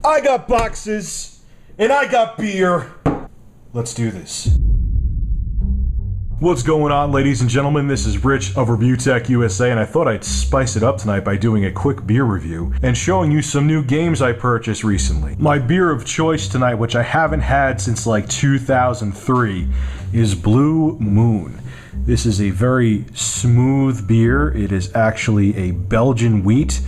I got boxes, and I got beer. Let's do this. What's going on, ladies and gentlemen? This is Rich of ReviewTechUSA, and I thought I'd spice it up tonight by doing a quick beer review and showing you some new games I purchased recently. My beer of choice tonight, which I haven't had since like 2003, is Blue Moon. This is a very smooth beer. It is actually a Belgian wheat,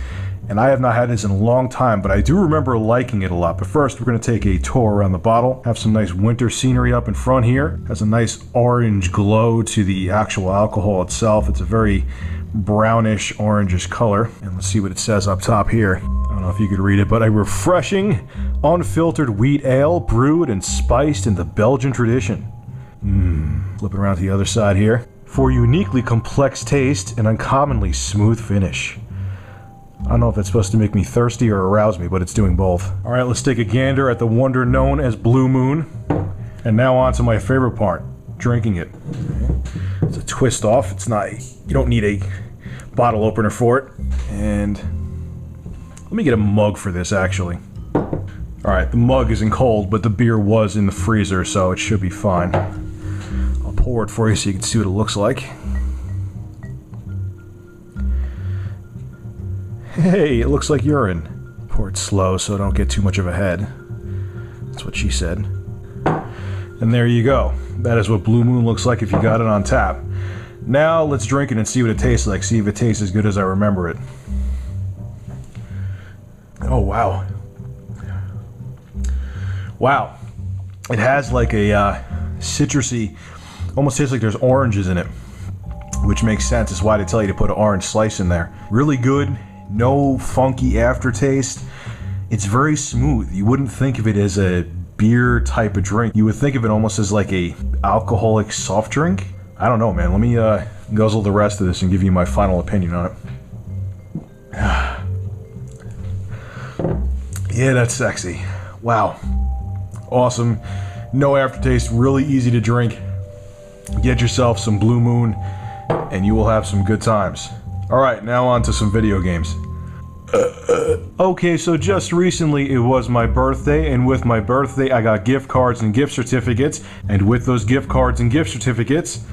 and I have not had this in a long time, but I do remember liking it a lot. But first, we're going to take a tour around the bottle. Have some nice winter scenery up in front here. Has a nice orange glow to the actual alcohol itself. It's a very brownish, orangish color. And let's see what it says up top here. I don't know if you could read it, but a refreshing, unfiltered wheat ale brewed and spiced in the Belgian tradition. Flip it around to the other side here. For uniquely complex taste and uncommonly smooth finish. I don't know if it's supposed to make me thirsty or arouse me, but it's doing both. Alright, let's take a gander at the wonder known as Blue Moon. And now on to my favorite part, drinking it. It's a twist off. It's not, you don't need a bottle opener for it. And let me get a mug for this, actually. Alright, the mug isn't cold, but the beer was in the freezer, so it should be fine. I'll pour it for you so you can see what it looks like. Hey, it looks like urine. Pour it slow so I don't get too much of a head. That's what she said. And there you go. That is what Blue Moon looks like if you got it on tap. Now let's drink it and see what it tastes like. See if it tastes as good as I remember it. Oh, wow. Wow. It has like a citrusy, almost tastes like there's oranges in it. Which makes sense. It's why they tell you to put an orange slice in there. Really good. No funky aftertaste. It's very smooth. You wouldn't think of it as a beer type of drink. You would think of it almost as like a alcoholic soft drink. I don't know, man. Let me guzzle the rest of this and give you my final opinion on it. Yeah, that's sexy. Wow. Awesome. No aftertaste. Really easy to drink. Get yourself some Blue Moon and you will have some good times. Alright, now on to some video games. Okay, so just recently it was my birthday, and with my birthday I got gift cards and gift certificates, and with those gift cards and gift certificates,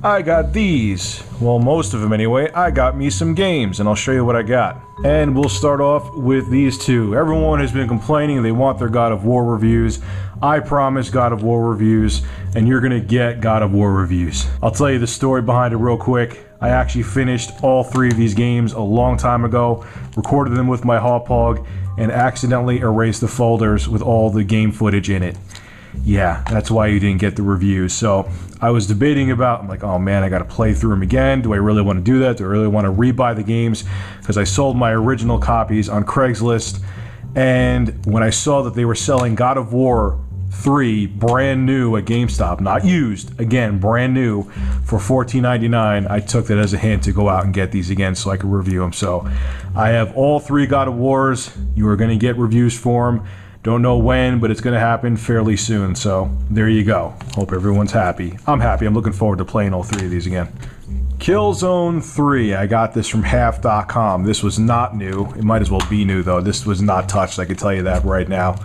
I got these. Well, most of them anyway. I got me some games, and I'll show you what I got. And we'll start off with these two. Everyone has been complaining they want their God of War reviews. I promise God of War reviews, and you're gonna get God of War reviews. I'll tell you the story behind it real quick. I actually finished all three of these games a long time ago, recorded them with my Hauppauge, and accidentally erased the folders with all the game footage in it. Yeah, that's why you didn't get the reviews. So I was debating about, I'm like, oh man, I gotta play through them again. Do I really want to do that? Do I really want to rebuy the games? Because I sold my original copies on Craigslist, and when I saw that they were selling God of War 3 brand new at GameStop, not used, again brand new, for $14.99, I took that as a hint to go out and get these again so I could review them. So I have all three God of Wars. You are going to get reviews for them. Don't know when, but it's going to happen fairly soon. So there you go. Hope everyone's happy. I'm happy. I'm looking forward to playing all three of these again. Killzone 3, I got this from half.com. This was not new. It might as well be new though. This was not touched, I can tell you that right now.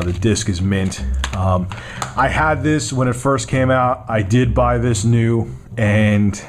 The disc is mint. I had this when it first came out. I did buy this new, and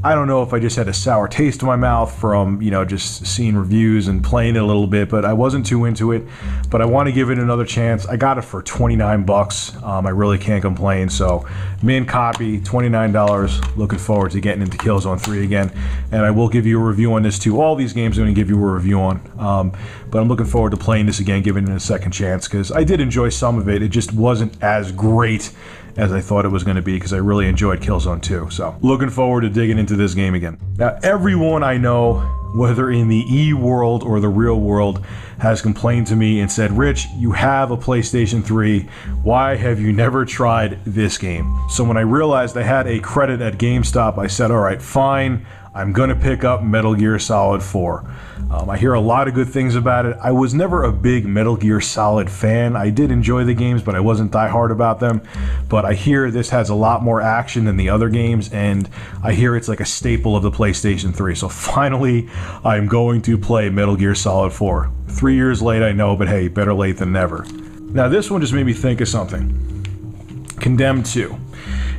I don't know if I just had a sour taste in my mouth from, you know, just seeing reviews and playing it a little bit, but I wasn't too into it. But I want to give it another chance. I got it for 29 bucks. I really can't complain. So, mint copy, $29. Looking forward to getting into Killzone 3 again. And I will give you a review on this too. All these games I'm going to give you a review on. But I'm looking forward to playing this again, giving it a second chance, because I did enjoy some of it. It just wasn't as great as I thought it was going to be, because I really enjoyed Killzone 2. So, looking forward to digging into this game again. Now, everyone I know, whether in the E-world or the real world, has complained to me and said, Rich, you have a PlayStation 3. Why have you never tried this game? So when I realized I had a credit at GameStop, I said, all right, fine. I'm gonna pick up Metal Gear Solid 4. I hear a lot of good things about it. I was never a big Metal Gear Solid fan. I did enjoy the games, but I wasn't diehard about them. But I hear this has a lot more action than the other games, and I hear it's like a staple of the PlayStation 3. So finally, I'm going to play Metal Gear Solid 4. 3 years late, I know, but hey, better late than never. Now this one just made me think of something. Condemned 2.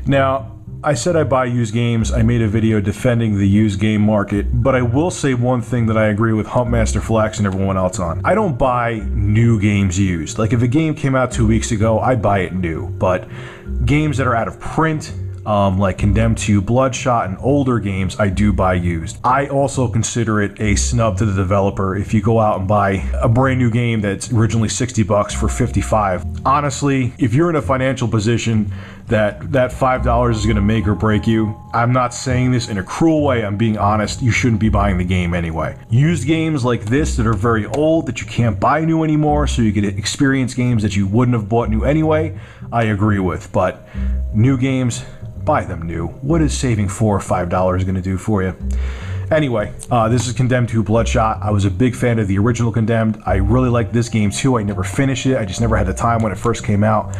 Now, I said I buy used games. I made a video defending the used game market, but I will say one thing that I agree with Humpmaster Flex and everyone else on. I don't buy new games used. Like if a game came out 2 weeks ago, I buy it new, but games that are out of print, like Condemned 2, Bloodshot, and older games, I do buy used. I also consider it a snub to the developer if you go out and buy a brand new game that's originally $60 for $55. Honestly, if you're in a financial position that $5 is going to make or break you, I'm not saying this in a cruel way, I'm being honest, you shouldn't be buying the game anyway. Used games like this that are very old, that you can't buy new anymore, so you can experience games that you wouldn't have bought new anyway, I agree with. But new games, buy them new. What is saving $4 or $5 going to do for you? Anyway, this is Condemned 2 Bloodshot. I was a big fan of the original Condemned. I really liked this game too. I never finished it. I just never had the time when it first came out.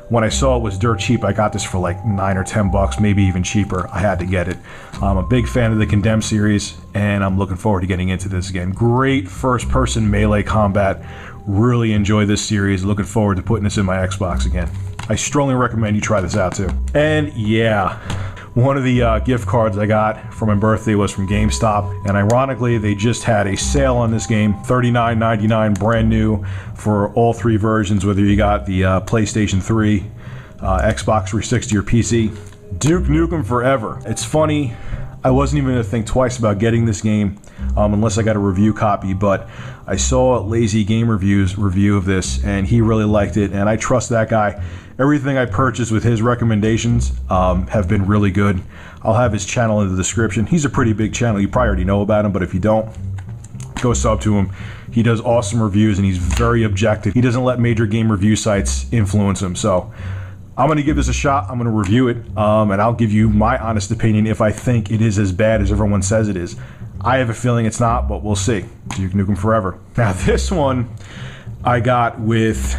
When I saw it was dirt cheap, I got this for like $9 or $10, maybe even cheaper. I had to get it. I'm a big fan of the Condemned series, and I'm looking forward to getting into this again. Great first-person melee combat. Really enjoy this series. Looking forward to putting this in my Xbox again. I strongly recommend you try this out too. And yeah, one of the gift cards I got for my birthday was from GameStop, and ironically they just had a sale on this game, $39.99 brand new for all three versions, whether you got the PlayStation 3, Xbox 360, or PC. Duke Nukem Forever. It's funny, I wasn't even going to think twice about getting this game unless I got a review copy, but I saw Lazy Game Review's review of this, and he really liked it, and I trust that guy. Everything I purchased with his recommendations have been really good. I'll have his channel in the description. He's a pretty big channel. You probably already know about him, but if you don't, go sub to him. He does awesome reviews, and he's very objective. He doesn't let major game review sites influence him, so I'm going to give this a shot. I'm going to review it, and I'll give you my honest opinion if I think it is as bad as everyone says it is. I have a feeling it's not, but we'll see. Duke Nukem Forever. Now, this one I got with...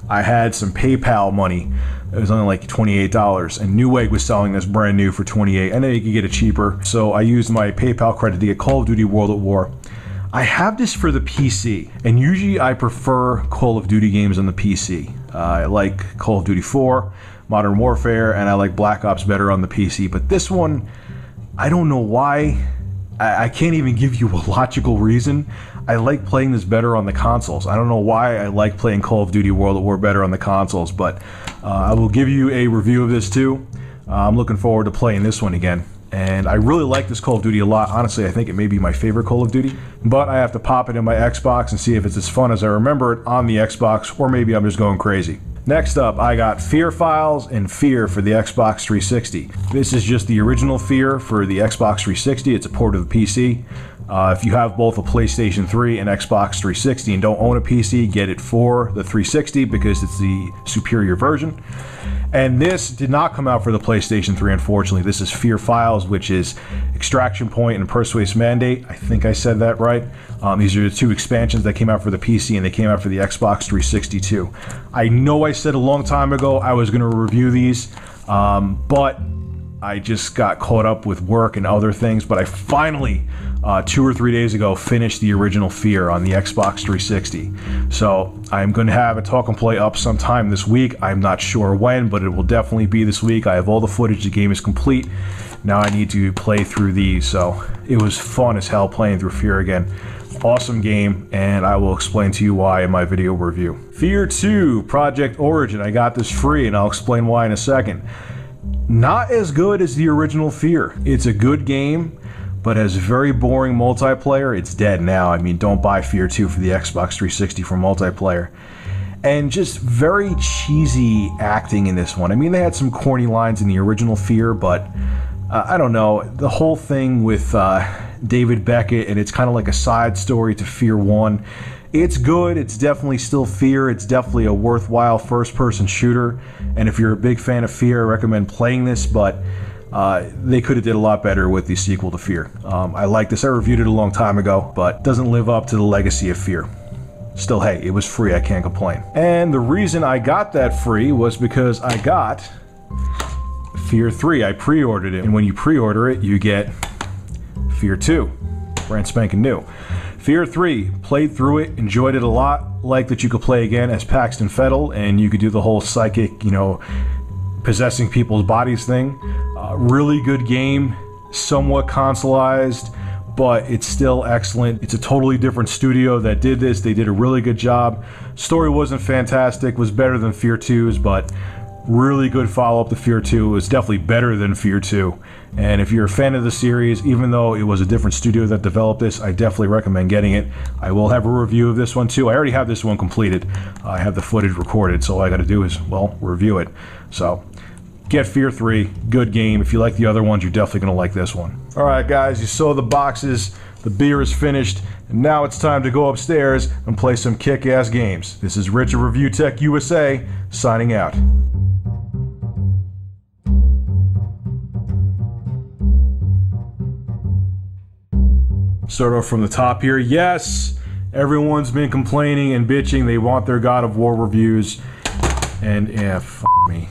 I had some PayPal money. It was only like $28, and Newegg was selling this brand new for $28. I know you could get it cheaper, so I used my PayPal credit to get Call of Duty World at War. I have this for the PC, and usually I prefer Call of Duty games on the PC. I like Call of Duty 4, Modern Warfare, and I like Black Ops better on the PC, but this one, I don't know why. I can't even give you a logical reason. I like playing this better on the consoles. I don't know why I like playing Call of Duty World at War better on the consoles, but I will give you a review of this too. I'm looking forward to playing this one again. And I really like this Call of Duty a lot. Honestly, I think it may be my favorite Call of Duty. But I have to pop it in my Xbox and see if it's as fun as I remember it on the Xbox, or maybe I'm just going crazy. Next up, I got Fear Files and Fear for the Xbox 360. This is just the original Fear for the Xbox 360. It's a port of the PC. If you have both a PlayStation 3 and Xbox 360 and don't own a PC, get it for the 360 because it's the superior version. And this did not come out for the PlayStation 3, unfortunately. This is Fear Files, which is Extraction Point and Persuasive Mandate. I think I said that right. These are the two expansions that came out for the PC, and they came out for the Xbox 360 too. I know I said a long time ago I was going to review these, but I just got caught up with work and other things. But I finally, 2 or 3 days ago, finished the original Fear on the Xbox 360. So I'm going to have a talk and play up sometime this week. I'm not sure when, but it will definitely be this week. I have all the footage. The game is complete. Now I need to play through these. So it was fun as hell playing through Fear again. Awesome game, and I will explain to you why in my video review. Fear 2 Project Origin. I got this free, and I'll explain why in a second. Not as good as the original Fear. It's a good game, but has very boring multiplayer. It's dead now. I mean, don't buy Fear 2 for the Xbox 360 for multiplayer. And just very cheesy acting in this one. I mean, they had some corny lines in the original Fear, but I don't know. The whole thing with David Beckett, and it's kind of like a side story to Fear 1. It's good. It's definitely still Fear. It's definitely a worthwhile first-person shooter. And if you're a big fan of Fear, I recommend playing this, but they could have did a lot better with the sequel to Fear. I like this. I reviewed it a long time ago, but doesn't live up to the legacy of Fear. Still, hey, it was free. I can't complain. And the reason I got that free was because I got Fear 3. I pre-ordered it, and when you pre-order it, you get Fear 2, brand spanking new. Fear 3, played through it, enjoyed it a lot. Like that you could play again as Paxton Fettel, and you could do the whole psychic, you know, possessing people's bodies thing. Really good game, somewhat consoleized, but it's still excellent. It's a totally different studio that did this. They did a really good job. Story wasn't fantastic, was better than Fear 2's, but really good follow-up to Fear 2. It was definitely better than Fear 2. And if you're a fan of the series, even though it was a different studio that developed this, I definitely recommend getting it. I will have a review of this one too. I already have this one completed. I have the footage recorded, so all I got to do is, well, review it. So get Fear 3, good game. If you like the other ones, you're definitely going to like this one. Alright guys, you saw the boxes, the beer is finished, and now it's time to go upstairs and play some kick-ass games. This is Rich of ReviewTechUSA, signing out. Start off from the top here. Yes, everyone's been complaining and bitching. They want their God of War reviews, and yeah, f me.